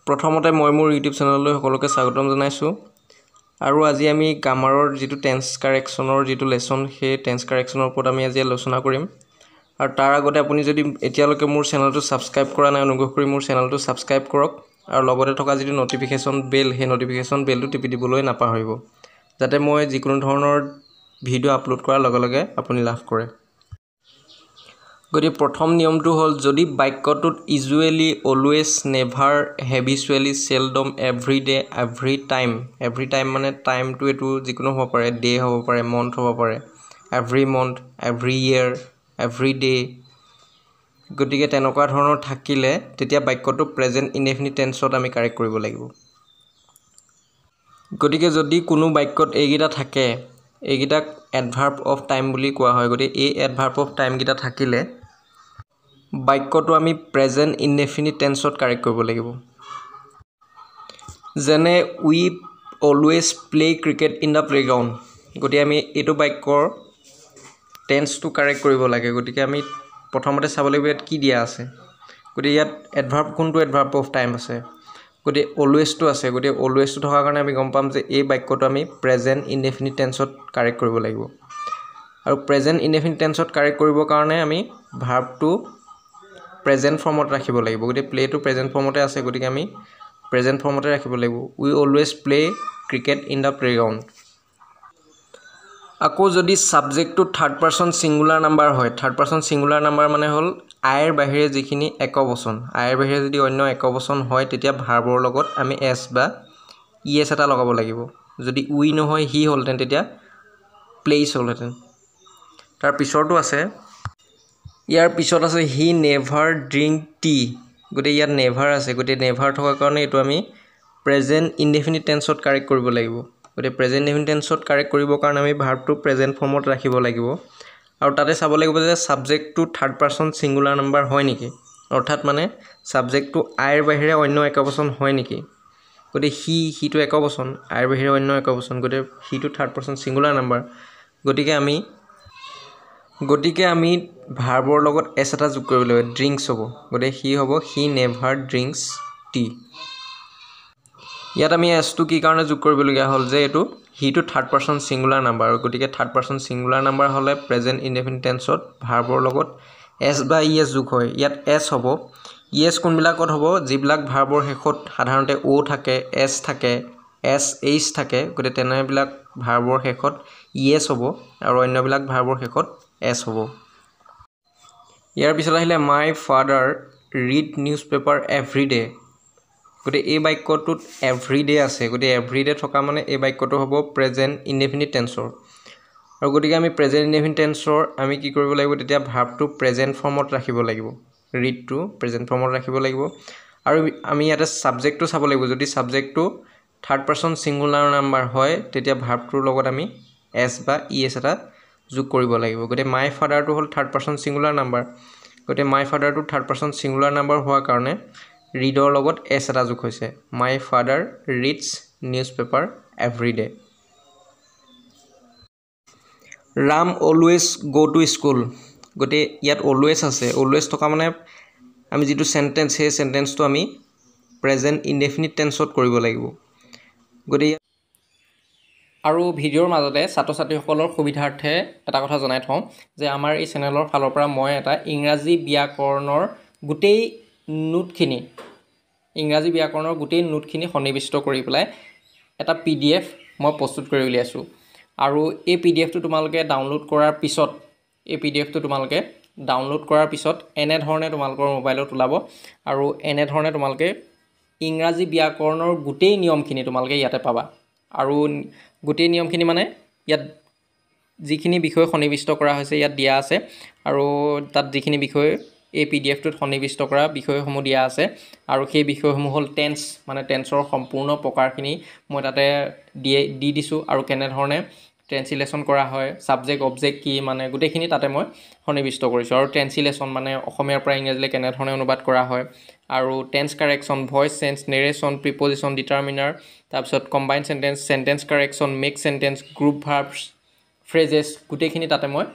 প্ৰথমতে মই মোৰ ইউটিউব চেনেললৈ সকলোকে স্বাগতম জনাইছোঁ আৰু আজি আমি গ্ৰামাৰৰ যিটো টেন্স কাৰেকশ্যনৰ যিটো লেসন সেই টেন্স কাৰেকশ্যনৰ ওপৰত আমি আজি আলোচনা কৰিম আৰু তাৰ আগতে আপুনি যদি এতিয়ালৈকে মোৰ চেনেলটো সাবস্ক্ৰাইব কৰা নাই অনুগ্ৰহ কৰি মোৰ চেনেলটো সাবস্ক্ৰাইব কৰক আৰু লগতে থকা যিটো নটিফিকেশন বেল সেই নটিফিকেশন বেলটো টিপি দিবলৈ নাপাহৰিব যাতে মই যিকোনো ধৰণৰ ভিডিও আপলোড কৰাৰ লগে লগে আপুনি লাভ কৰে গতি প্ৰথম নিয়মটো হ'ল যদি বাক্যটোত usually always never habitually seldom every day every time মানে টাইমটো এটো যিকোনো হ'ব পাৰে ডে হ'ব পাৰে মন্থ হ'ব পাৰে এভৰি মন্থ এভৰি ইয়াৰ এভৰি ডে গতিকে তেনেকুৱা ধৰণৰ থাকিলে তেতিয়া বাক্যটো প্ৰেজেন্ট ইনডেফিনিট টেন্সত আমি কাৰেক্ট কৰিব লাগিব গতিকে যদি কোনো বাক্যত এইগিটা থাকে এইগিটাক এডভাৰ্ব অফ টাইম বুলি কোৱা হয় গতিকে এই এডভাৰ্ব অফ টাইম গিটা থাকিলে বাক্যটো আমি প্ৰেজেন্ট ইনডেফিনিট টেন্সত কাৰেক্ট কৰিব লাগিব যেনে we always play cricket in the playground গতিকে আমি এইটো বাক্যৰ টেন্সটো কাৰেক্ট কৰিব লাগে গতিকে আমি প্ৰথমতে চাব লাগিব ইয়াত কি দিয়া আছে গতিকে ইয়াত এডভাৰ্ব কোনটো এডভাৰ্ব অফ টাইম আছে গতিকে অলৱেজটো আছে গতিকে অলৱেজটো থকাৰ কাৰণে আমি গম পাম যে এই বাক্যটো আমি প্ৰেজেন্ট ইনডেফিনিট টেন্সত কাৰেক্ট কৰিব লাগিব আৰু প্ৰেজেন্ট ইনডেফিনিট টেন্সত কাৰেক্ট কৰিবৰ কাৰণে আমি ভাৰ্বটো প্ৰেজেন্ট ফৰ্মত ৰাখিব লাগিব গতিকে প্লেটো প্ৰেজেন্ট ফৰ্মতে আছে গতিকে আমি প্ৰেজেন্ট ফৰ্মতে ৰাখিব লাগিব we always play cricket in the playground আকৌ যদি সাবজেক্টটো থাৰ্ড পাৰসন সিঙ্গুলাৰ নাম্বাৰ হয় থাৰ্ড পাৰসন সিঙ্গুলাৰ নাম্বাৰ মানে হ'ল আইৰ বাহিৰে যিখিনি একবচন আইৰ বাহিৰে যদি অন্য একবচন হয় তেতিয়া ভাৰ্বৰ লগত আমি এছ বা ইএছ এটা লগাব লাগিব যদি উই নহয় হি হ'লতেন তেতিয়া প্লেইছ হ'লতেন তাৰ পিছৰটো আছে ইয়াৰ পিছত আছে হি নেভাৰ ড্ৰিংক টি গতিকে ইয়াত নেভাৰ আছে গতিকে নেভাৰ থকাৰ কাৰণে এইটো আমি প্ৰেজেন্ট ইনডেফিনিট টেন্সত কাৰেক্ট কৰিব লাগিব গতিকে প্ৰেজেন্ট ইনডেফিনিট টেন্সত কাৰেক্ট কৰিবৰ কাৰণে আমি ভাৰ্বটো প্ৰেজেন্ট ফৰ্মত ৰাখিব লাগিব আৰু তাতে চাব লাগিব যে সাবজেক্টটো থাৰ্ড পাৰসন সিঙ্গুলাৰ নাম্বাৰ হয় নেকি অৰ্থাৎ মানে সাবজেক্টটো আইৰ বাহিৰে অন্য একবচন হয় নেকি গতিকে হিটো একবচন আইৰ বাহিৰে অন্য একবচন গতিকে হিটো থাৰ্ড পাৰসন সিঙ্গুলাৰ নাম্বাৰ গতিকে আমি ভাৰ্বৰ লগত এছ এটা যোগ কৰিব লাগিব ড্ৰিংকছ হ'ব গতিকে হি হ'ব হি নেভাৰ ড্ৰিংকছ টি ইয়াত আমি এছটো কি কাৰণে যোগ কৰিবলগীয়া হ'ল যে এইটো হিটো থাৰ্ড পাৰসন সিঙ্গুলাৰ নাম্বাৰ গতিকে থাৰ্ড পাৰসন সিঙ্গুলাৰ নাম্বাৰ হ'লে প্ৰেজেন্ট ইনডেফিনিট টেন্সত ভাৰ্বৰ লগত এছ বা ইএছ যোগ হয় ইয়াত এছ হ'ব ইএছ কোনবিলাকত হ'ব যিবিলাক ভাৰ্বৰ শেষত সাধাৰণতে অ থাকে এছ থাকে এছ এইচ থাকে গতিকে তেনেবিলাক ভাৰ্বৰ শেষত ইএছ হ'ব আৰু অন্যবিলাক ভাৰ্বৰ শেষত এছ হ'ব ইয়াৰ পিছত আহিলে my father read newspaper everyday গতিকে এই বাক্যটোত এভৰিডে আছে গতিকে এভৰিডে থকা মানে এই বাক্যটো হ'ব প্ৰেজেন্ট ইনডেফিনিট টেন্সৰ আৰু গতিকে আমি প্ৰেজেন্ট ইনডেফিনিট টেন্সৰ আমি কি কৰিব লাগিব তেতিয়া ভাৰ্বটো প্ৰেজেন্ট ফৰ্মত ৰাখিব লাগিব ৰিডটো প্ৰেজেন্ট ফৰ্মত ৰাখিব লাগিব আৰু আমি ইয়াতে সাবজেক্টটো চাব লাগিব যদি সাবজেক্টটো থাৰ্ড পাৰসন সিঙ্গুলাৰ নাম্বাৰ হয় তেতিয়া ভাৰ্বটোৰ লগত আমি এছ বা ইএছ এটা যোগ কৰিব লাগিব গতিকে মাই ফাদাৰটো হ'ল থাৰ্ড পাৰসন সিঙ্গুলাৰ নাম্বাৰ গতিকে মাই ফাদাৰটো থাৰ্ড পাৰসন সিঙ্গুলাৰ নাম্বাৰ হোৱাৰ কাৰণে ৰিডৰ লগত এছ এটা যোগ হৈছে my father reads newspaper every day Ram always go to school গতিকে ইয়াত অলৱেজ আছে অলৱেজ থকা মানে আমি যিটো সেন্টেন্স সেই সেন্টেন্সটো আমি প্ৰেজেন্ট ইনডেফিনিট টেন্সত কৰিব লাগিব গতিকে আৰু ভিডিঅ'ৰ মাজতে ছাত্ৰ ছাত্ৰীসকলৰ সুবিধাৰ্থে এটা কথা জনাই থওঁ যে আমাৰ এই চেনেলৰ ফালৰ পৰা মই এটা ইংৰাজী ব্যাকৰণৰ গোটেই নোটখিনি সন্নিৱিষ্ট কৰি পেলাই এটা PDF মই প্ৰস্তুত কৰি উলিয়াইছোঁ আৰু এই PDFটো তোমালোকে ডাউনলোড কৰাৰ পিছত এনেধৰণে তোমালোকৰ মোবাইলত ওলাব আৰু এনেধৰণে তোমালোকে ইংৰাজী ব্যাকৰণৰ গোটেই নিয়মখিনি তোমালোকে ইয়াতে পাবা আৰু গোটেই নিয়মখিনি মানে ইয়াত যিখিনি বিষয় সন্নিৱিষ্ট কৰা হৈছে ইয়াত দিয়া আছে আৰু তাত যিখিনি বিষয় এই PDFটোত সন্নিৱিষ্ট কৰা বিষয়সমূহ দিয়া আছে আৰু সেই বিষয়সমূহ হ'ল টেন্স মানে টেন্সৰ সম্পূৰ্ণ প্ৰকাৰখিনি মই তাতে দি দিছোঁ আৰু কেনেধৰণে ট্ৰেন্সলেশ্যন কৰা হয় সাবজেক্ট অবজেক্ট কি মানে গোটেইখিনি তাতে মই সন্নিৱিষ্ট কৰিছোঁ আৰু ট্ৰেন্সলেশ্যন মানে অসমীয়াৰ পৰা ইংৰাজীলৈ কেনেধৰণে অনুবাদ কৰা হয় আৰু tense correction voice change narration preposition determiner তাৰপিছত combine sentence correction make sentence group verbs phrases গোটেইখিনি তাতে মই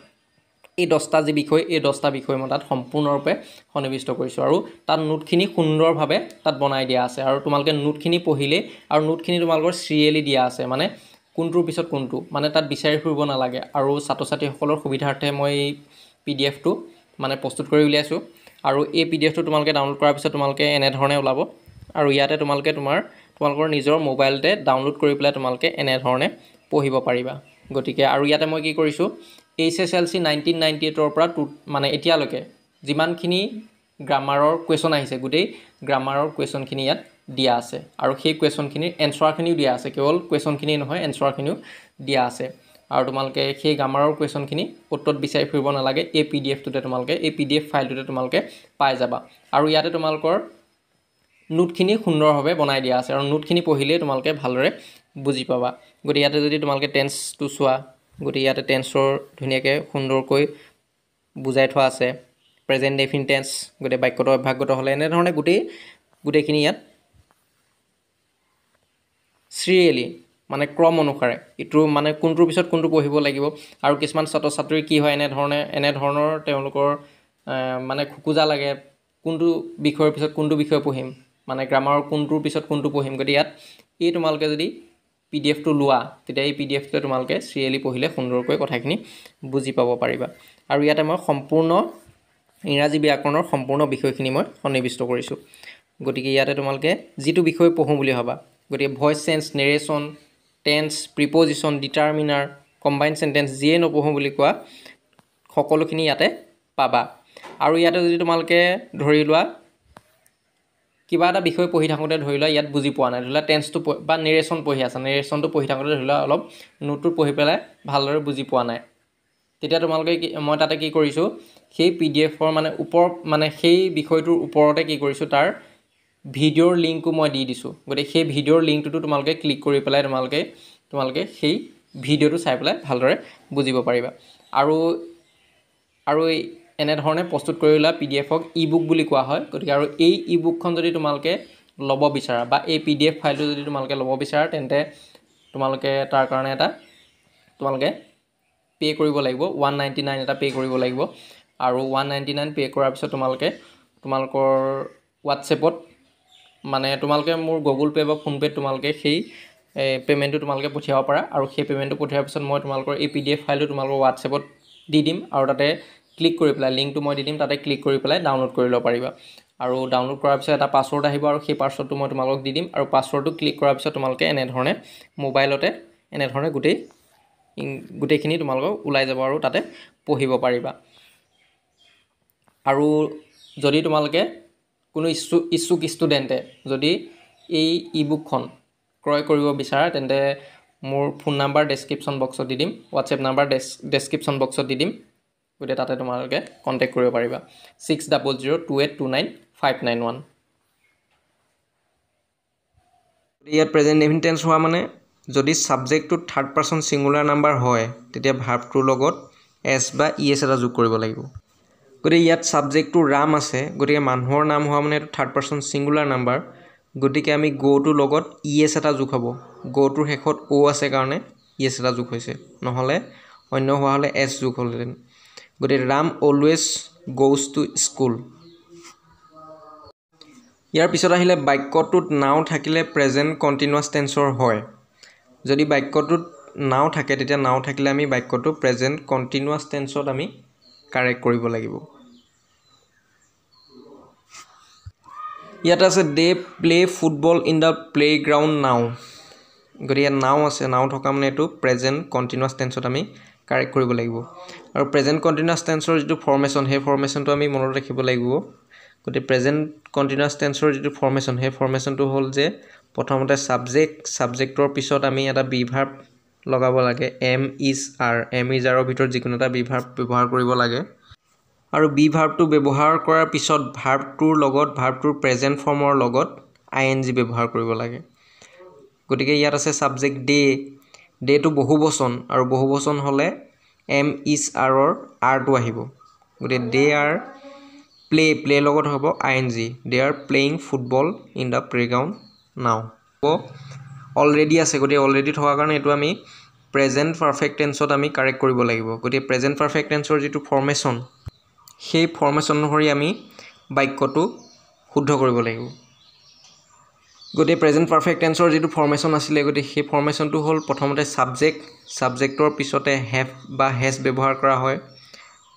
এই 10টা যি বিষয় এই 10টা বিষয় মই তাত সম্পূৰ্ণৰূপে সন্নিৱিষ্ট কৰিছোঁ আৰু তাত নোটখিনি সুন্দৰভাৱে তাত বনাই দিয়া আছে আৰু তোমালোকে নোটখিনি পঢ়িলে আৰু নোটখিনি তোমালোকৰ সিৰিয়েলি দিয়া আছে মানে কোনটোৰ পিছত কোনটো মানে তাত বিচাৰি ফুৰিব নালাগে আৰু ছাত্ৰ ছাত্ৰীসকলৰ সুবিধাৰ্থে মই এই পিডিএফটো মানে প্ৰস্তুত কৰি উলিয়াইছোঁ আৰু এই পিডিএফটো তোমালোকে ডাউনলোড কৰাৰ পিছত তোমালোকে এনেধৰণে ওলাব আৰু ইয়াতে তোমালোকে তোমালোকৰ নিজৰ মোবাইলতে ডাউনলোড কৰি পেলাই তোমালোকে এনেধৰণে পঢ়িব পাৰিবা গতিকে আৰু ইয়াতে মই কি কৰিছোঁ HSLC 1998 পৰা মানে এতিয়ালৈকে যিমানখিনি গ্ৰামাৰৰ কুৱেশ্যন আহিছে গোটেই গ্ৰামাৰৰ কুৱেশ্যনখিনি ইয়াত দিয়া আছে আৰু সেই কুৱেশ্যনখিনিৰ এনচাৰখিনিও দিয়া আছে কেৱল কুৱেশ্যনখিনি নহয় এনচাৰখিনিও দিয়া আছে আৰু তোমালোকে সেই গ্ৰামাৰৰ কুৱেশ্যনখিনি উত্তৰত বিচাৰি ফুৰিব নালাগে এই পিডিএফটোতে তোমালোকে এই পিডিএফ ফাইলটোতে তোমালোকে পাই যাবা আৰু ইয়াতে তোমালোকৰ নোটখিনি সুন্দৰভাৱে বনাই দিয়া আছে আৰু নোটখিনি পঢ়িলে তোমালোকে ভালদৰে বুজি পাবা গতিকে ইয়াতে যদি তোমালোকে টেন্সটো চোৱা গতিকে ইয়াতে টেন্সৰ ধুনীয়াকৈ সুন্দৰকৈ বুজাই থোৱা আছে প্ৰেজেণ্ট ডেফিনিট টেন্স গোটেই বাক্যটো অভ্যাসগত হ'লে এনেধৰণে গোটেইখিনি ইয়াত সিৰিয়েলি মানে ক্ৰম অনুসাৰে ইটো মানে কোনটোৰ পিছত কোনটো পঢ়িব লাগিব আৰু কিছুমান ছাত্ৰ ছাত্ৰীৰ কি হয় এনেধৰণৰ তেওঁলোকৰ মানে খুকুজা লাগে কোনটো বিষয়ৰ পিছত কোনটো বিষয় পঢ়িম মানে গ্ৰামাৰৰ কোনটোৰ পিছত কোনটো পঢ়িম গতিকে ইয়াত এই তোমালোকে যদি পিডিএফটো লোৱা তেতিয়া এই পিডিএফটোৱে তোমালোকে সিৰিয়েলি পঢ়িলে সুন্দৰকৈ কথাখিনি বুজি পাব পাৰিবা আৰু ইয়াতে মই সম্পূৰ্ণ ইংৰাজী ব্যাকৰণৰ সম্পূৰ্ণ বিষয়খিনি মই সন্নিৱিষ্ট কৰিছোঁ গতিকে ইয়াতে তোমালোকে যিটো বিষয় পঢ়োঁ বুলি ভাবা গতিকে voice change narration tense preposition determiner combine sentence যিয়ে নপঢ়োঁ বুলি কোৱা সকলোখিনি ইয়াতে পাবা আৰু ইয়াতে যদি তোমালোকে ধৰি লোৱা কিবা এটা বিষয় পঢ়ি থাকোঁতে ধৰি লোৱা ইয়াত বুজি পোৱা নাই ধৰি লোৱা টেন্সটো বা নেৰেশ্যন পঢ়ি আছা নেৰেশ্যনটো পঢ়ি থাকোঁতে ধৰি লোৱা অলপ নোটটো পঢ়ি পেলাই ভালদৰে বুজি পোৱা নাই তেতিয়া তোমালোকে মই তাতে কি কৰিছোঁ সেই পিডিএফৰ মানে সেই বিষয়টোৰ ওপৰতে কি কৰিছোঁ তাৰ ভিডিঅ'ৰ লিংকো মই দি দিছোঁ গতিকে সেই ভিডিঅ'ৰ লিংকটোতো তোমালোকে ক্লিক কৰি পেলাই তোমালোকে সেই ভিডিঅ'টো চাই পেলাই ভালদৰে বুজিব পাৰিবা আৰু এনেধৰণে প্ৰস্তুত কৰি লোৱা পিডিএফক ই-বুক বুলি কোৱা হয় গতিকে আৰু এই ই-বুকখন যদি তোমালোকে ল'ব বিচাৰা বা এই পিডিএফ ফাইলটো যদি তোমালোকে ল'ব বিচাৰা তেন্তে তোমালোকে তাৰ কাৰণে তোমালোকে পে' কৰিব লাগিব 199 এটা পে' কৰিব লাগিব আৰু 199 পে' কৰাৰ পিছত তোমালোকৰ হোৱাটছএপত মানে তোমালোকে মোৰ গুগল পে' বা ফোনপে'ত তোমালোকে সেই পে'মেণ্টটো তোমালোকে পঠিয়াব পাৰা আৰু সেই পে'মেণ্টটো পঠিওৱাৰ পিছত মই তোমালোকৰ এই পিডিএফ ফাইলটো তোমালোকৰ হোৱাটছএপত দি দিম আৰু তাতে ক্লিক কৰি পেলাই লিংকটো মই দি দিম তাতে ক্লিক কৰি পেলাই ডাউনলোড কৰি ল'ব পাৰিবা আৰু ডাউনলোড কৰাৰ পিছত এটা পাছৱৰ্ড আহিব আৰু সেই পাছৱৰ্ডটো মই তোমালোকক দি দিম আৰু পাছৱৰ্ডটো ক্লিক কৰাৰ পিছত তোমালোকে এনেধৰণে মোবাইলতে এনেধৰণে গোটেইখিনি তোমালোকক ওলাই যাব আৰু তাতে পঢ়িব পাৰিবা আৰু যদি তোমালোকে কোনো ইচ্ছুক ষ্টুডেণ্টে যদি এই ই-বুকখন ক্ৰয় কৰিব বিচাৰা তেন্তে মোৰ ফোন নাম্বাৰ ডেছক্ৰিপশ্যন বক্সত দি দিম হোৱাটছএপ নাম্বাৰ ডেছক্ৰিপশ্যন বক্সত দি দিম গতিকে তাতে তোমালোকে কণ্টেক্ট কৰিব পাৰিবা 6002829591 ইয়াত প্ৰেজেণ্ট ডেফিনিট টেন্স হোৱা মানে যদি ছাবজেক্টটো থাৰ্ড পাৰ্চন ছিংগুলাৰ নাম্বাৰ হয় তেতিয়া ভাৰ্বটোৰ লগত এছ বা ইএছ এটা যোগ কৰিব লাগিব গতিকে ইয়াত ছাবজেক্টটো ৰাম আছে গতিকে মানুহৰ নাম হোৱা মানে এইটো থাৰ্ড পাৰ্চন ছিংগুলাৰ নাম্বাৰ গতিকে আমি গ'টোৰ লগত ইএছ এটা যোগ হ'ব গ'টোৰ শেষত অ' আছে কাৰণে ইএছ এটা যোগ হৈছে নহ'লে অন্য হোৱা হ'লে এছ যোগ হ'লহেঁতেন গতিকে Ram always goes to school ইয়াৰ পিছত আহিলে বাক্যটোত নাও থাকিলে প্ৰেজেণ্ট কণ্টিনিউৱাছ টেন্সৰ হয় যদি বাক্যটোত নাও থাকে তেতিয়া নাও থাকিলে আমি বাক্যটো প্ৰেজেণ্ট কণ্টিনিউৱাছ টেন্সত আমি কাৰেক্ট কৰিব লাগিব ইয়াত আছে they play football in the playground নাও গতিকে ইয়াত নাও আছে নাও থকা মানে এইটো প্ৰেজেণ্ট কণ্টিনিউৱাছ টেন্সত আমি কাৰেক্ট কৰিব লাগিব আৰু প্ৰেজেণ্ট কণ্টিনিউৱাছ টেন্সৰ যিটো ফৰ্মেশ্যন সেই ফৰ্মেশ্যনটো আমি মনত ৰাখিব লাগিব গতিকে প্ৰেজেণ্ট কণ্টিনিউৱাছ টেন্সৰ যিটো ফৰ্মেশ্যন সেই ফৰ্মেশ্যনটো হ'ল যে প্ৰথমতে ছাবজেক্টৰ পিছত আমি এটা বি ভাৰ্ব লগাব লাগে এম ইজ আৰৰ ভিতৰত যিকোনো এটা বি ভাৰ্ব ব্যৱহাৰ কৰিব লাগে আৰু বি ভাৰ্বটো ব্যৱহাৰ কৰাৰ পিছত ভাৰ্বটোৰ প্ৰেজেণ্ট ফৰ্মৰ লগত ING ব্যৱহাৰ কৰিব লাগে গতিকে ইয়াত আছে ছাবজেক্ট ডেটো বহুবচন আৰু বহুবচন হ'লে এম ইজ আৰটো আহিব গতিকে দে আৰ প্লে লগত হ'ব ING they are playing football in the playground now already আছে গতিকে অলৰেডি থকাৰ কাৰণে এইটো আমি প্ৰেজেণ্ট পাৰফেক্ট টেন্সত আমি কাৰেক্ট কৰিব লাগিব গতিকে প্ৰেজেণ্ট পাৰফেক্ট টেন্সৰ যিটো ফৰ্মেশ্যন সেই ফৰ্মেশ্যন অনুসৰি আমি বাক্যটো শুদ্ধ কৰিব লাগিব গতিকে প্ৰেজেণ্ট পাৰফেক্ট টেন্সৰ যিটো ফৰ্মেশ্যন আছিলে গতিকে সেই ফৰ্মেশ্যনটো হ'ল প্ৰথমতে ছাবজেক্টৰ পিছতে হেভ বা হেজ ব্যৱহাৰ কৰা হয়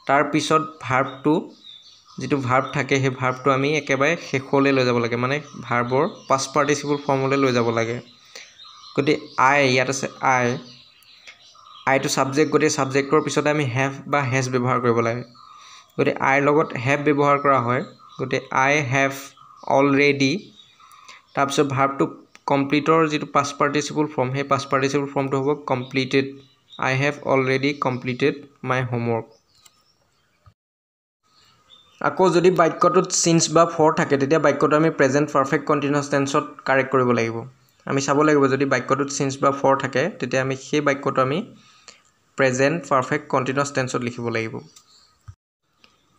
তাৰ পিছত ভাৰ্বটো যিটো ভাৰ্ব থাকে সেই ভাৰ্বটো আমি একেবাৰে শেষলৈ লৈ যাব লাগে মানে ভাৰ্বৰ পাষ্ট পাৰ্টিচিপল ফৰ্মলৈ লৈ যাব লাগে গতিকে ইয়াত আছে আইটো ছাবজেক্ট গতিকে ছাবজেক্টৰ পিছতে আমি হেভ বা হেজ ব্যৱহাৰ কৰিব লাগে গতিকে আইৰ লগত হেভ ব্যৱহাৰ কৰা হয় গতিকে আই হেভ অলৰেডি তাৰপিছত ভাৰ্বটো কমপ্লিটৰ যিটো পাষ্ট পাৰ্টিচিপল ফৰ্ম সেই পাষ্ট পাৰ্টিচিপল ফৰ্মটো হ'ব completed I have already completed my homework আকৌ যদি বাক্যটোত সিন্স বা ফৰ থাকে তেতিয়া বাক্যটো আমি প্ৰেজেণ্ট পাৰফেক্ট কণ্টিনিউয়াছ টেন্সত কাৰেক্ট কৰিব লাগিব আমি চাব লাগিব যদি বাক্যটোত সিন্স বা ফৰ থাকে তেতিয়া আমি সেই বাক্যটো আমি প্ৰেজেণ্ট পাৰফেক্ট কণ্টিনিউয়াছ টেন্সত লিখিব লাগিব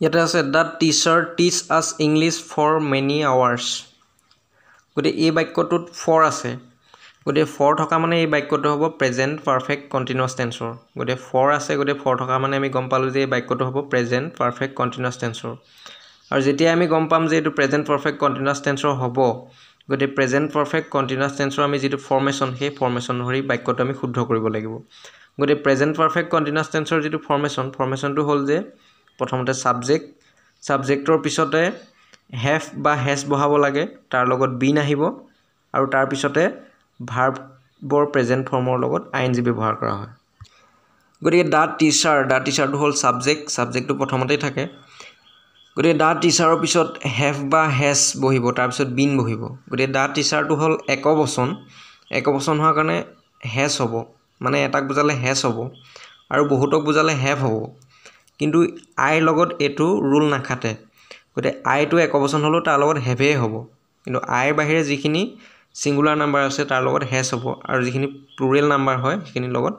ইয়াতে আছে দ্য টিচাৰ টিচ আছ ইংলিছ ফৰ মেনি আৱাৰ্ছ গতিকে এই বাক্যটোত ফৰ আছে গতিকে ফৰ থকা মানে এই বাক্যটো হ'ব প্ৰেজেণ্ট পাৰফেক্ট কণ্টিনিউয়াছ টেন্সৰ গতিকে ফৰ আছে গতিকে ফৰ থকা মানে আমি গম পালোঁ যে এই বাক্যটো হ'ব প্ৰেজেণ্ট পাৰফেক্ট কণ্টিনিউয়াছ টেন্সৰ আৰু যেতিয়া আমি গম পাম যে এইটো প্ৰেজেণ্ট পাৰফেক্ট কণ্টিনিউয়াছ টেন্সৰ হ'ব গতিকে প্ৰেজেণ্ট পাৰফেক্ট কণ্টিনিউয়াছ টেন্সৰ আমি যিটো ফৰ্মেশ্যন সেই ফৰ্মেশ্যন অনুসৰি বাক্যটো আমি শুদ্ধ কৰিব লাগিব গতিকে প্ৰেজেণ্ট পাৰফেক্ট কণ্টিনিউয়াছ টেন্সৰ যিটো ফৰ্মেশ্যনটো হ'ল যে প্ৰথমতে ছাবজেক্টৰ পিছতে হেভ বা হেজ বহাব লাগে তাৰ লগত বিন আহিব আৰু তাৰ পিছতে ভাৰ্বৰ প্ৰেজেণ্ট ফৰ্মৰ লগত আইএনজি ব্যৱহাৰ কৰা হয় গতিকে দ্য টিচাৰটো হ'ল ছাবজেক্টটো প্ৰথমতেই থাকে গতিকে দ্য টিচাৰৰ পিছত হেভ বা হেজ বহিব তাৰপিছত বিন বহিব গতিকে দ্য টিচাৰটো হ'ল একবচন হোৱাৰ কাৰণে হেজ হ'ব মানে এটাক বুজালে হেজ হ'ব আৰু বহুতক বুজালে হেভ হ'ব কিন্তু আইৰ লগত এইটো ৰুল নাখাটে গতিকে আইটো একবচন হ'লেও তাৰ লগত হেভেই হ'ব কিন্তু আইৰ বাহিৰে যিখিনি ছিংগুলাৰ নাম্বাৰ আছে তাৰ লগত হেজ হ'ব আৰু যিখিনি প্লুৰেল নাম্বাৰ হয় সেইখিনিৰ লগত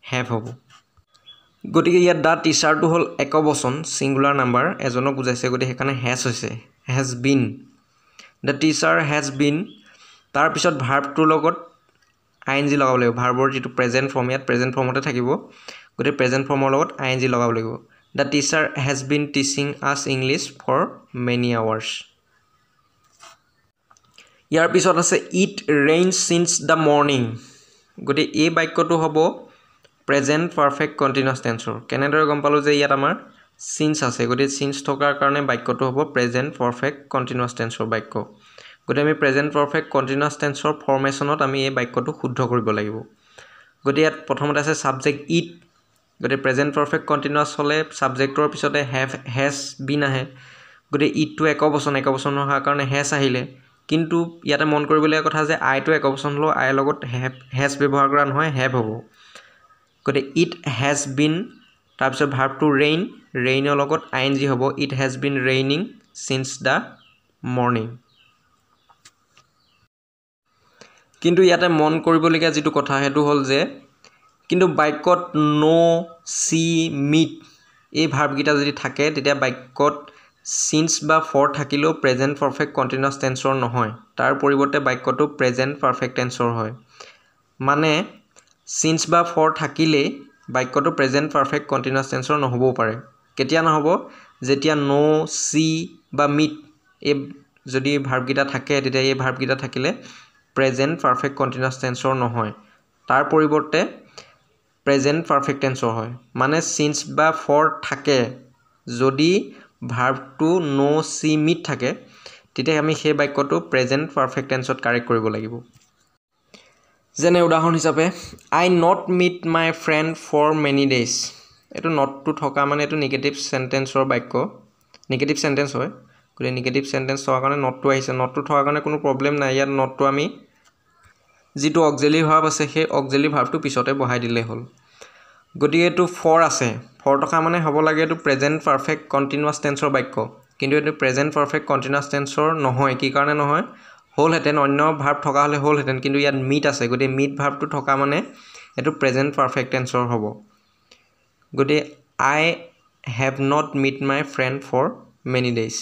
হেভ হ'ব গতিকে ইয়াত দ্য টিচাৰটো হ'ল একবচন ছিংগুলাৰ নাম্বাৰ এজনক বুজাইছে গতিকে সেইকাৰণে হেজ হৈছে has been the teacher has been তাৰপিছত ভাৰ্বটোৰ লগত আইএনজি লগাব লাগিব ভাৰ্বৰ যিটো প্ৰেজেণ্ট ফৰ্ম ইয়াত প্ৰেজেণ্ট ফৰ্মতে থাকিব গতিকে প্ৰেজেণ্ট ফৰ্মৰ লগত আইএনজি লগাব লাগিব the teacher has been teaching আছ ইংলিছ ফৰ মেনি আৱাৰ্ছ ইয়াৰ পিছত আছে it rains since the morning গতিকে এই বাক্যটো হ'ব প্ৰেজেণ্ট পাৰফেক্ট কণ্টিনিউয়াছ টেন্সৰ কেনেদৰে গম পালোঁ যে ইয়াত আমাৰ সিন্স আছে গতিকে সিন্স থকাৰ কাৰণে বাক্যটো হ'ব প্ৰেজেণ্ট পাৰফেক্ট কণ্টিনিউয়াছ টেন্সৰ বাক্য গতিকে আমি প্ৰেজেণ্ট পাৰফেক্ট কণ্টিনিউয়াছ টেন্সৰ ফৰ্মেশ্যনত আমি এই বাক্যটো শুদ্ধ কৰিব লাগিব গতিকে ইয়াত প্ৰথমতে আছে ছাবজেক্ট ইট গতিকে প্ৰেজেণ্ট পাৰফেক্ট কণ্টিনিউয়াছ হ'লে ছাবজেক্টৰ পিছতে হেজ বিন আহে গতিকে ইটটো একবচন হোৱাৰ কাৰণে হেজ আহিলে কিন্তু ইয়াতে মন কৰিবলগীয়া কথা যে আইটো একবচন হ'লেও আইৰ লগত হেজ ব্যৱহাৰ কৰা নহয় হেভ হ'ব গতিকে ইট হেজ বিন তাৰপিছত ভাৰ্বটো ৰেইনৰ লগত আইএনজি হ'ব it has been raining since the morning কিন্তু ইয়াতে মন কৰিবলগীয়া যিটো কথা সেইটো হ'ল যে কিন্তু বাক্যত ন' চি মিট এই ভাৰ্বকেইটা যদি থাকে তেতিয়া বাক্যত সিন্স বা ফৰ থাকিলেও প্ৰেজেণ্ট পাৰফেক্ট কণ্টিনিউয়াছ টেন্সৰ নহয় তাৰ পৰিৱৰ্তে বাক্যটো প্ৰেজেণ্ট পাৰফেক্ট টেন্সৰ হয় মানে সিন্স বা ফৰ থাকিলেই বাক্যটো প্ৰেজেণ্ট পাৰফেক্ট কণ্টিনিউয়াছ টেন্সৰ নহ'বও পাৰে কেতিয়া নহ'ব যেতিয়া ন' চি বা মিট এই যদি ভাৰ্বকেইটা থাকে তেতিয়া এই ভাৰ্বকেইটা থাকিলে প্ৰেজেণ্ট পাৰফেক্ট কণ্টিনিউয়াছ টেন্সৰ নহয় তাৰ পৰিৱৰ্তে প্ৰেজেণ্ট পাৰফেক্ট টেন্সৰ হয় মানে সিন্স বা ফৰ থাকে যদি ভাৰ্বটো ন' চি মিট থাকে তেতিয়া আমি সেই বাক্যটো প্ৰেজেণ্ট পাৰফেক্ট টেন্সত কাৰেক্ট কৰিব লাগিব যেনে উদাহৰণ হিচাপে I not meet my friend for many days এইটো নটটো থকা মানে এইটো নিগেটিভ চেণ্টেন্সৰ বাক্য নিগেটিভ চেণ্টেন্স হয় গতিকে নিগেটিভ চেণ্টেন্স থকাৰ কাৰণে নটটো আহিছে নটটো থকাৰ কাৰণে কোনো প্ৰব্লেম নাই ইয়াত নটটো আমি যিটো অক্সিলাৰী ভাৰ্ব আছে সেই অক্সিলাৰী ভাৰ্বটো পিছতে বহাই দিলেই হ'ল গতিকে এইটো ফৰ আছে ফৰ থকা মানে হ'ব লাগে এইটো প্ৰেজেণ্ট পাৰফেক্ট কণ্টিনিউয়াছ টেন্সৰ বাক্য কিন্তু এইটো প্ৰেজেণ্ট পাৰফেক্ট কণ্টিনিউয়াছ টেন্সৰ নহয় কি কাৰণে নহয় হ'লহেঁতেন অন্য ভাৰ্ব থকা হ'লে হ'লহেঁতেন কিন্তু ইয়াত মিট আছে গতিকে মিট ভাৰ্বটো থকা মানে এইটো প্ৰেজেণ্ট পাৰফেক্ট টেন্সৰ হ'ব গতিকে I have not meet my friend for many days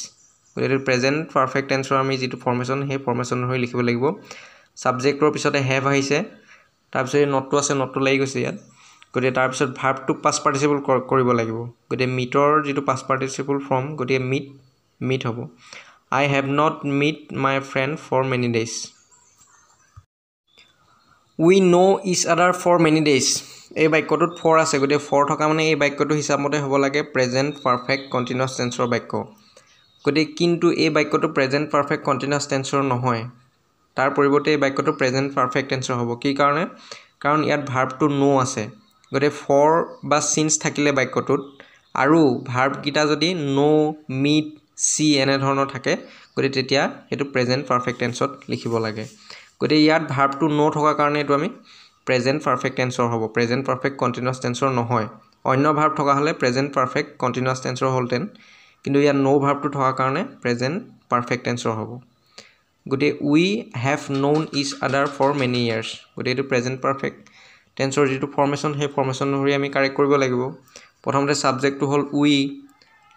গতিকে এইটো প্ৰেজেণ্ট পাৰফেক্ট টেন্সৰ আমি যিটো ফৰ্মেশ্যন সেই ফৰ্মেশ্যন অনুসৰি লিখিব লাগিব ছাবজেক্টৰ পিছতে হেভ আহিছে তাৰপিছত এই নটটো আছে নটটো লাগি গৈছে ইয়াত গতিকে তাৰপিছত ভাৰ্বটো পাষ্ট পাৰ্টিচিপল কৰিব লাগিব গতিকে মিটৰ যিটো পাষ্ট পাৰ্টিচিপল ফৰ্ম গতিকে মিট হ'ব I have not met my friend for many days we know each other for many days এই বাক্যটোত for আছে গতিকে for থকা মানে এই বাক্যটো হিচাপ মতে হ'ব লাগে প্ৰেজেন্ট পাৰফেক্ট কন্টিনিউয়াছ টেন্সৰ বাক্য গতিকে কিন্তু এই বাক্যটো প্ৰেজেন্ট পাৰফেক্ট কন্টিনিউয়াছ টেন্সৰ নহয় তাৰ পৰিৱৰ্তে এই বাক্যটো প্ৰেজেন্ট পাৰফেক্ট টেন্সৰ হ'ব কি কাৰণে কাৰণ ইয়াত ভাৰ্বটো নো আছে গতিকে for বা since থাকিলে বাক্যটোত আৰু ভাৰ্ব কিটা যদি নো মিট সি এনে ধৰণৰ থাকে গতিকে তেতিয়া এটো প্ৰেজেন্ট পাৰফেক্ট টেন্সত লিখিব লাগে গতিকে ইয়াত ভাৰ্বটো নো থকা কাৰণে এটো আমি প্ৰেজেন্ট পাৰফেক্ট টেন্সৰ হ'ব প্ৰেজেন্ট পাৰফেক্ট কন্টিনিউয়াছ টেন্সৰ নহয় অন্য ভাৰ্ব থকা হলে প্ৰেজেন্ট পাৰফেক্ট কন্টিনিউয়াছ টেন্সৰ হ'লতেন কিন্তু ইয়াত নো ভাৰ্বটো থকা কাৰণে প্ৰেজেন্ট পাৰফেক্ট টেন্সৰ হ'ব গতিকে we have known each other for many years গতিকে এটো প্ৰেজেন্ট পাৰফেক্ট টেন্সৰ যেটো ফৰ্মেশন হে ফৰ্মেশন ধৰি আমি কাৰেক্ট কৰিব লাগিব প্ৰথমতে সাবজেক্টটো হল we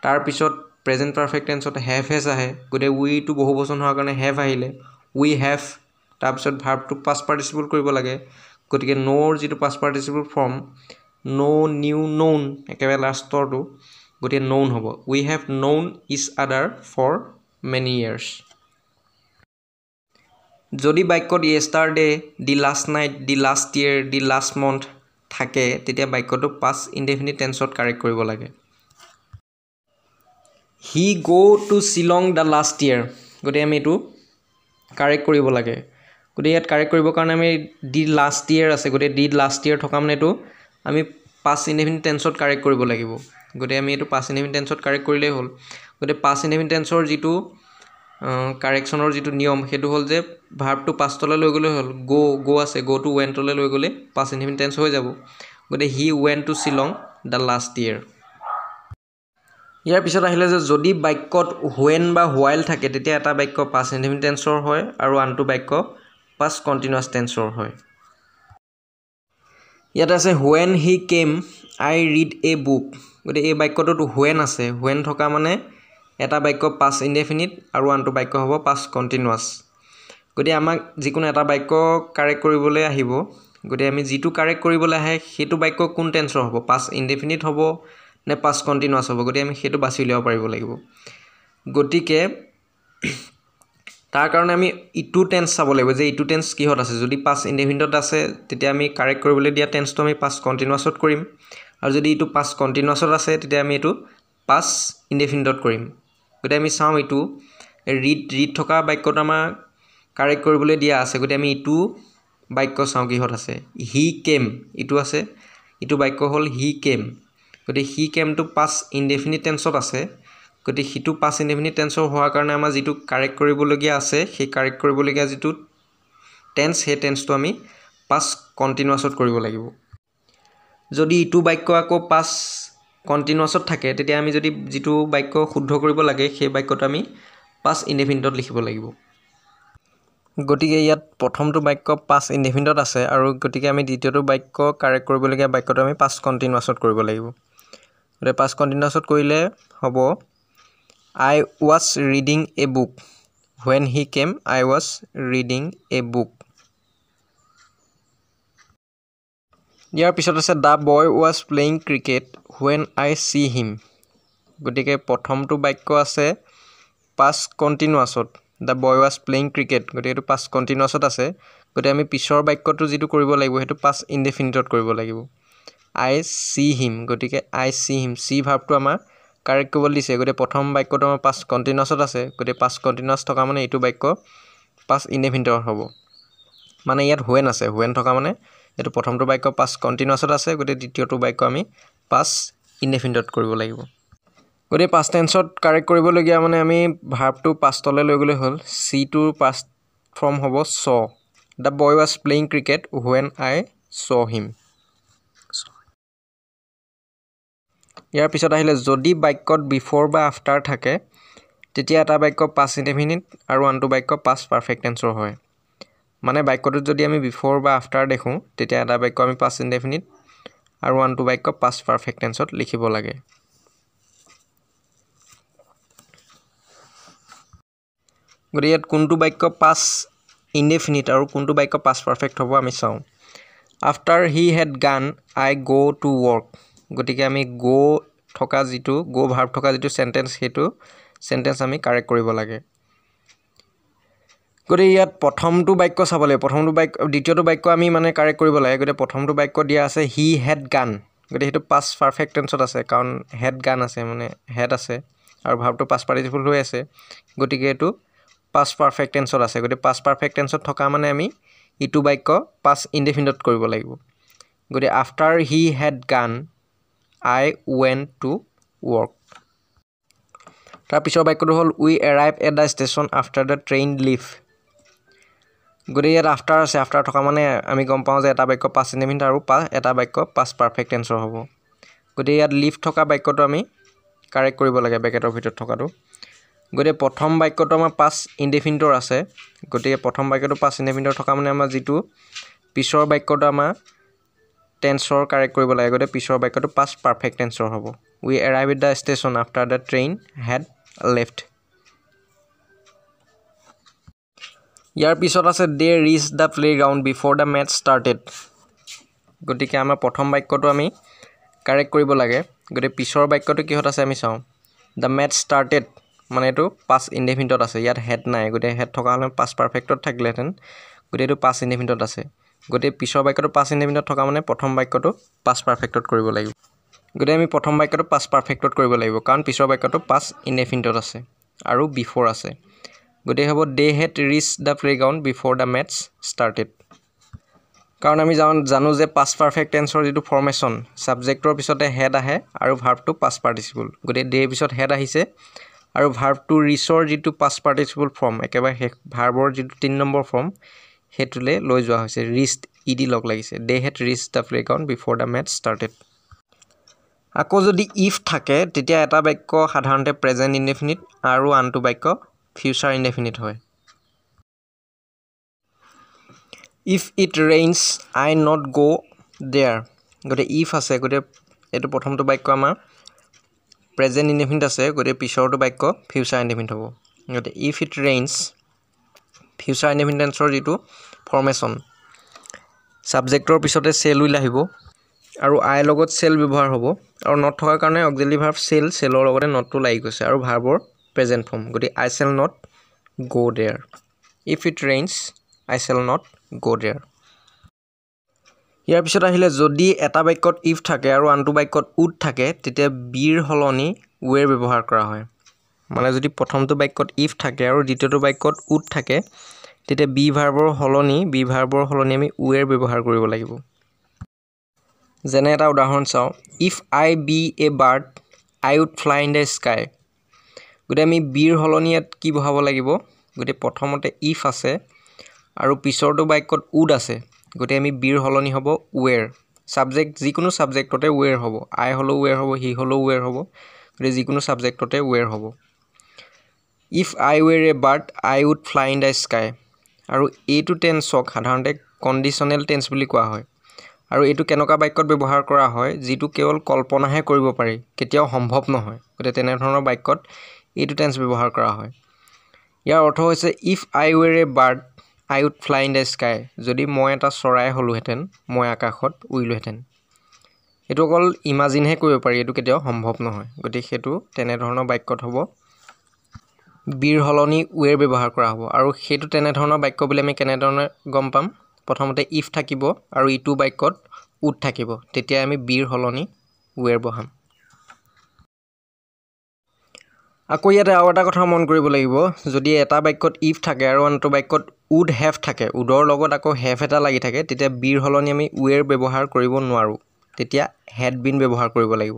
তাৰ পিছত প্ৰেজেন্ট পাৰফেক্ট টেন্সত have has আহে গতিকে we টো বহুবচন হোৱাৰ কাৰণে have আহিলে we have তাৰ পিছত ভাৰ্বটো পাষ্ট পাৰ্টিচিপল কৰিব লাগে গতিকে নোৰ যেটো past participle form no knew known একেবাৰে লাষ্টৰটো গতিকে known হ'ব we have known each other for many years যদি বাক্যত yesterday the last night the last year the last month থাকে তেতিয়া বাক্যটো past indefinite tenseত কাৰেক্ট কৰিব লাগে he go to Shillong the last year গতিকে আমি এটো কাৰেক্ট কৰিব লাগে গতিকে ইয়াত কাৰেক্ট কৰিবৰ কাৰণে আমি the last year আছে গতিকে the last year থকা মানে এটো আমি past indefinite tenseত কাৰেক্ট কৰিব লাগিব গতিকে আমি এটো past indefinite tenseত কাৰেক্ট কৰিলেই হ'ল গতিকে past indefinite tenseৰ যেটো কাৰেকচনৰ যেটো নিয়ম হেতু হল যে ভাৰ্বটো পাষ্টলৈ লৈ গলে হল go আছে go to went লৈ লৈ গলে past indefinite tense হৈ যাব গতে he went to Shillong the last year ইয়াৰ পিছত আহিলে যে যদি বাক্যত when বা while থাকে তেতিয়া এটা বাক্য past indefinite tenseৰ হয় আৰু আনটো বাক্য past continuous tenseৰ হয় ইয়াত আছে when he came I read a book গতে এই বাক্যটোত when আছে when থকা মানে এটা বাক্য past indefinite আৰু আনটো বাক্য হ'ব past continuous গতি আমাক যিকোনো এটা বাক্য কাৰেক্ট কৰিবলৈ আহিব গতি আমি যেটো কাৰেক্ট কৰিবলৈ আহে হেতু বাক্য কোন টেন্সৰ হ'ব past indefinite হ'ব নে past continuous হ'ব গতি আমি হেতু বাছি উলিয়াব পাৰিব লাগিব গতিকে তাৰ কাৰণে আমি ইটু টেন্স চাব লাগিব যে ইটু টেন্স কিহত আছে যদি past indefinite আছে তেতিয়া আমি কাৰেক্ট কৰিবলৈ দিয়া টেন্সটো আমি past continuousত কৰিম আৰু যদি ইটু past continuousত আছে তেতিয়া আমি এটো past indefiniteত কৰিম গতি আমি চাও ইটু ৰিড থকা বাক্যটো আমাৰ কাৰেক্ট কৰিবলৈ দিয়া আছে গতি আমি ইটু বাক্য চাও কিহত আছে he came ইটু আছে ইটু বাক্য হল he came গতি he came to past indefinite tenseত আছে গতি হিটু past indefinite tenseৰ হোৱাৰ কাৰণে আমাৰ যেটো কাৰেক্ট কৰিবলগীয়া আছে সেই কাৰেক্ট কৰিবলগীয়া যেটো টেন্স হে টেন্সটো আমি past continuousত কৰিব লাগিব যদি ইটু বাক্য আকৌ past continuousত থাকে তেতিয়া আমি যদি যেটো বাক্য শুদ্ধ কৰিব লাগে সেই বাক্যটো আমি past indefiniteত লিখিব লাগিব গতিকে ইয়াত প্ৰথমটো বাক্য past indefiniteত আছে আৰু গতিকে আমি দ্বিতীয়টো বাক্য কাৰেক্ট কৰিবলগীয়া বাক্যটো আমি past continuousত কৰিব লাগিব গতিকে past continuousত কৰিলে হ'ব I was reading a book when he came I was reading a book ইয়াৰ পিছত আছে the boy was playing cricket when I see him গতিকে প্ৰথমটো বাক্য আছে past continuousত the boy was playing cricket গতিকে এটো past continuousত আছে গতিকে আমি পিছৰ বাক্যটো যেটো কৰিব লাগিব হেতু past indefiniteত কৰিব লাগিব I see him গতিকে I see him see ভাৰ্বটো আমাৰ কাৰেক্ট কৰিব দিছে গতিকে প্ৰথম বাক্যটো আমাৰ past continuousত আছে গতিকে past continuous থকা মানে এটো বাক্য past indefinite হ'ব মানে ইয়াত when আছে when থকা মানে এটো প্ৰথমটো বাক্য past continuousত আছে গতিকে দ্বিতীয়টো বাক্য আমি past indefiniteত কৰিব লাগিব গতিকে past tenseত কাৰেক্ট কৰিবলগীয়া মানে আমি ভাৰ্বটো pastলৈ লৈ গলে হ'ল see টো past form হ'ব saw the boy was playing cricket when I saw him ইয়াৰ পিছত আহিলে যদি বাক্যত before বা after থাকে তেতিয়া এটা বাক্য past indefinite আৰু আনটো বাক্য past perfect tenseৰ হয় মানে বাক্যটোত যদি আমি before বা after দেখো তেতিয়া এটা বাক্য আমি past indefinite আৰু আনটো বাক্য past perfect tenseত লিখিব লাগে গতিকে কোনটো বাক্য past indefinite আৰু কোনটো বাক্য past perfect হ'ব আমি চাও আফটাৰ হি হেড গান আই গ' টু ৱৰ্ক গতিকে আমি গ' থকা যিটো গ' ভাৰ্ব থকা যিটো চেণ্টেন্স সেইটো চেণ্টেন্স আমি কাৰেক্ট কৰিব লাগে গতিকে ইয়াত প্ৰথমটো বাক্য চাব লাগে প্ৰথমটো বাক্য দ্বিতীয়টো বাক্য আমি মানে কাৰেক্ট কৰিব লাগে গতিকে প্ৰথমটো বাক্য দিয়া আছে হি হেড গান গতিকে সেইটো পাষ্ট পাৰফেক্ট টেন্সত আছে কাৰণ হেড গান আছে মানে হেড আছে আৰু ভাৰ্বটো পাষ্ট পাৰ্টিচিপল হৈ আছে গতিকে এইটো পাষ্ট পাৰফেক্ট টেন্সত আছে গতিকে পাষ্ট পাৰফেক্ট টেন্সত থকা মানে আমি ইটো বাক্য পাষ্ট ইনডেফিনিটত কৰিব লাগিব গতিকে আফটাৰ হি হেড গান আই ৱেণ্ট টু ৱৰ্ক তাৰ পিছৰ বাক্যটো হ'ল we arrive at the station after the train leave গতিকে ইয়াত আফটাৰ আছে আফটাৰ থকা মানে আমি গম পাওঁ যে এটা বাক্য পাষ্ট ইনডেফিনিট আৰু এটা বাক্য পাষ্ট পাৰফেক্ট টেন্সৰ হ'ব গতিকে ইয়াত লিভ থকা বাক্যটো আমি কাৰেক্ট কৰিব লাগে ব্ৰেকেটৰ ভিতৰত থকাটো গতিকে প্ৰথম বাক্যটো আমাৰ পাষ্ট ইনডেফিনিটৰ আছে গতিকে প্ৰথম বাক্যটো পাষ্ট ইনডেফিনিটৰ থকা মানে আমাৰ যিটো পিছৰ বাক্যটো আমাৰ টেন্সৰ কাৰেক্ট কৰিব লাগে গতিকে পিছৰ বাক্যটো পাষ্ট পাৰফেক্ট টেন্সৰ হ'ব we arrive at the station after the train had left ইয়াৰ পিছত আছে they reach the playground before the match started গতিকে আমাৰ প্ৰথম বাক্যটো আমি কাৰেক্ট কৰিব লাগে গতিকে পিছৰ বাক্যটো কিহত আছে আমি চাওঁ দ্য মেটচ ষ্টাৰ্টেড মানে এইটো পাষ্ট ইনডেফিনিটত আছে ইয়াত হেড নাই গতিকে হেড থকা হ'লে পাষ্ট পাৰফেক্টত থাকিলেহেঁতেন গতিকে এইটো পাষ্ট ইনডেফিনিটত আছে গতিকে পিছৰ বাক্যটো পাষ্ট ইনডেফিনিটত থকা মানে প্ৰথম বাক্যটো পাষ্ট পাৰফেক্টত কৰিব লাগিব গতিকে আমি প্ৰথম বাক্যটো পাষ্ট পাৰফেক্টত কৰিব লাগিব কাৰণ পিছৰ বাক্যটো পাষ্ট ইনডেফিনিটত আছে আৰু বিফৰ আছে গতিকে হ'ব they had reach the playground before the match started কাৰণ আমি জানো যে পাষ্ট পাৰফেক্ট টেন্সৰ যিটো ফৰ্মেশ্যন ছাবজেক্টৰ পিছতে হেড আহে আৰু ভাৰ্বটো পাষ্ট পাৰ্টিচিপল গতিকে দেৰ পিছত হেড আহিছে আৰু ভাৰ্বটো ৰিচৰ যিটো পাষ্ট পাৰ্টিচিপল ফৰ্ম একেবাৰে শেষ ভাৰ্বৰ যিটো 3 নম্বৰ ফৰ্ম সেইটোলৈ লৈ যোৱা হৈছে ৰিচড ইডি লগ লাগিছে they had reach the playground before the match started আকৌ যদি ইফ থাকে তেতিয়া এটা বাক্য সাধাৰণতে প্ৰেজেণ্ট ইনডেফিনিট আৰু আনটো বাক্য ফিউচাৰ ইনডেফিনিট হয় if it rains I not go' there গতিকে ইফ আছে গতিকে এইটো প্ৰথমটো বাক্য আমাৰ প্ৰেজেণ্ট ইনডেফিনিট আছে গতিকে পিছৰটো বাক্য ফিউচাৰ ইনডেফিনিট হ'ব গতিকে if it rains future indefinite টেন্সৰ যিটো ফৰ্মেশ্যন ছাবজেক্টৰ পিছতে চেল উইল আহিব আৰু আই লগত চেল ব্যৱহাৰ হ'ব আৰু নট থকাৰ কাৰণে অক্সিলাৰী ভাৰ্ব চেলৰ লগতে নটটো লাগি গৈছে আৰু ভাৰ্বৰ প্ৰেজেণ্ট ফৰ্ম গতিকে I shall not go' there if it rains I shall not go' there ইয়াৰ পিছত আহিলে যদি এটা বাক্যত ইফ থাকে আৰু আনটো বাক্যত উড থাকে তেতিয়া বিৰ সলনি ৱেৰ ব্যৱহাৰ কৰা হয় মানে যদি প্ৰথমটো বাক্যত ইফ থাকে আৰু দ্বিতীয়টো বাক্যত উড থাকে তেতিয়া বি ভাৰ্বৰ সলনি আমি ৱেৰ ব্যৱহাৰ কৰিব লাগিব যেনে এটা উদাহৰণ চাওঁ if I be a bird I would fly in the sky গতিকে আমি বিৰ সলনি ইয়াত কি বহাব লাগিব গতিকে প্ৰথমতে ইফ আছে আৰু পিছৰটো বাক্যত উড আছে গতিকে আমি বিৰ সলনি হ'ব ৱেৰ ছাবজেক্ট যিকোনো ছাবজেক্টতে ৱেৰ হ'ব আই হ'লেও ৱেৰ হ'ব হি হ'লেও ৱেৰ হ'ব গতিকে যিকোনো ছাবজেক্টতে ৱেৰ হ'ব if I were a bird I would fly in the sky আৰু এইটো টেন্সক সাধাৰণতে কণ্ডিশ্যনেল টেন্স বুলি কোৱা হয় আৰু এইটো কেনেকুৱা বাক্যত ব্যৱহাৰ কৰা হয় যিটো কেৱল কল্পনাহে কৰিব পাৰি কেতিয়াও সম্ভৱ নহয় গতিকে তেনেধৰণৰ বাক্যত এইটো টেন্স ব্যৱহাৰ কৰা হয় ইয়াৰ অৰ্থ হৈছে if I were a bird I would fly in the sky যদি মই এটা চৰাই হ'লোহেঁতেন মই আকাশত উৰিলোহেঁতেন এইটো অকল ইমাজিনহে কৰিব পাৰি এইটো কেতিয়াও সম্ভৱ নহয় গতিকে সেইটো তেনেধৰণৰ বাক্যত হ'ব বিৰ সলনি ৱেৰ ব্যৱহাৰ কৰা হ'ব আৰু সেইটো তেনেধৰণৰ বাক্য বুলি আমি কেনেধৰণে গম পাম প্ৰথমতে ইফ থাকিব আৰু ইটো বাক্যত উড থাকিব তেতিয়া আমি বিৰ সলনি ৱেৰ বহাম আকৌ ইয়াতে আৰু এটা কথা মন কৰিব লাগিব যদি এটা বাক্যত ইফ থাকে আৰু আনটো বাক্যত উড হেভ থাকে উডৰ লগত আকৌ হেভ এটা লাগি থাকে তেতিয়া বিৰ সলনি আমি ৱেৰ ব্যৱহাৰ কৰিব নোৱাৰোঁ তেতিয়া হেড বিন ব্যৱহাৰ কৰিব লাগিব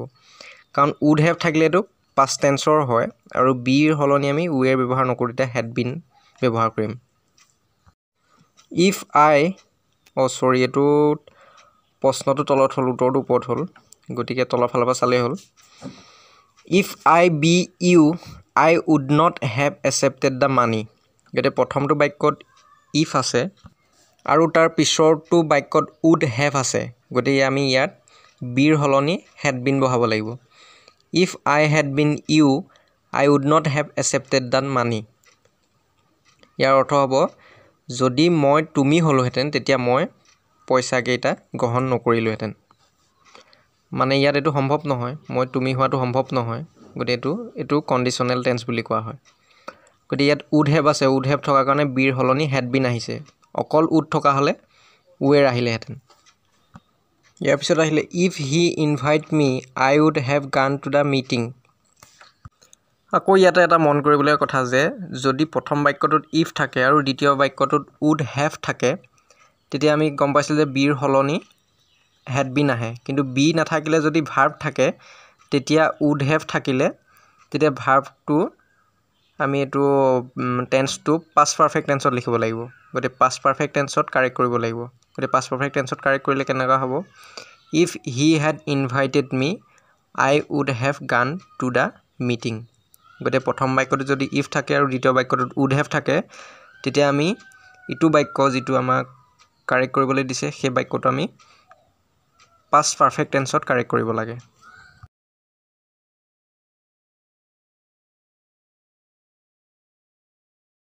কাৰণ উড হেভ থাকিলেতো পাষ্ট টেন্সৰ হয় আৰু বিৰ সলনি আমি ৱেৰ ব্যৱহাৰ নকৰোঁ তেতিয়া হেড বিন ব্যৱহাৰ কৰিম ইফ আই এইটো প্ৰশ্নটো তলত হ'ল উত্তৰটো ওপৰত হ'ল গতিকে তলৰ ফালৰ পৰা চালেই হ'ল if I be you I would not have accepted the money গতিকে প্ৰথমটো বাক্যত ইফ আছে আৰু তাৰ পিছৰটো বাক্যত উড হেভ আছে গতিকে আমি ইয়াত বিৰ সলনি হেড বিন বহাব লাগিব if I had been you I would not have accepted the money ইয়াৰ অৰ্থ হ'ব যদি মই তুমি হ'লোহেঁতেন তেতিয়া মই পইচাকেইটা গ্ৰহণ নকৰিলোহেঁতেন মানে ইয়াত এইটো সম্ভৱ নহয় মই তুমি হোৱাটো সম্ভৱ নহয় গতিকে এইটো কণ্ডিশ্যনেল টেন্স বুলি কোৱা হয় গতিকে ইয়াত উড হেভ আছে উড হেভ থকাৰ কাৰণে বিৰ সলনি হেড বিন আহিছে অকল উড থকা হ'লে ৱেৰ আহিলেহেঁতেন ইয়াৰ পিছত আহিলে if he invite me I would have gone to the meeting আকৌ ইয়াতে এটা মন কৰিবলগীয়া কথা যে যদি প্ৰথম বাক্যটোত ইফ থাকে আৰু দ্বিতীয় বাক্যটোত উড হেভ থাকে তেতিয়া আমি গম পাইছিলোঁ যে বিৰ সলনি হেড বিন আহে কিন্তু বি নাথাকিলে যদি ভাৰ্ব থাকে তেতিয়া উড হেভ থাকিলে তেতিয়া ভাৰ্বটো আমি এইটো টেন্সটো পাষ্ট পাৰফেক্ট টেন্সত লিখিব লাগিব গতিকে পাষ্ট পাৰফেক্ট টেন্সত কাৰেক্ট কৰিব লাগিব গতিকে পাষ্ট পাৰফেক্ট টেন্সত কাৰেক্ট কৰিলে কেনেকুৱা হ'ব if he had invited me I would have gone to the meeting গতিকে প্ৰথম বাক্যটোত যদি ইফ থাকে আৰু দ্বিতীয় বাক্যটোত উড হেভ থাকে তেতিয়া আমি ইটো বাক্য যিটো আমাক কাৰেক্ট কৰিবলৈ দিছে সেই বাক্যটো আমি পাষ্ট পাৰফেক্ট টেন্সত কাৰেক্ট কৰিব লাগে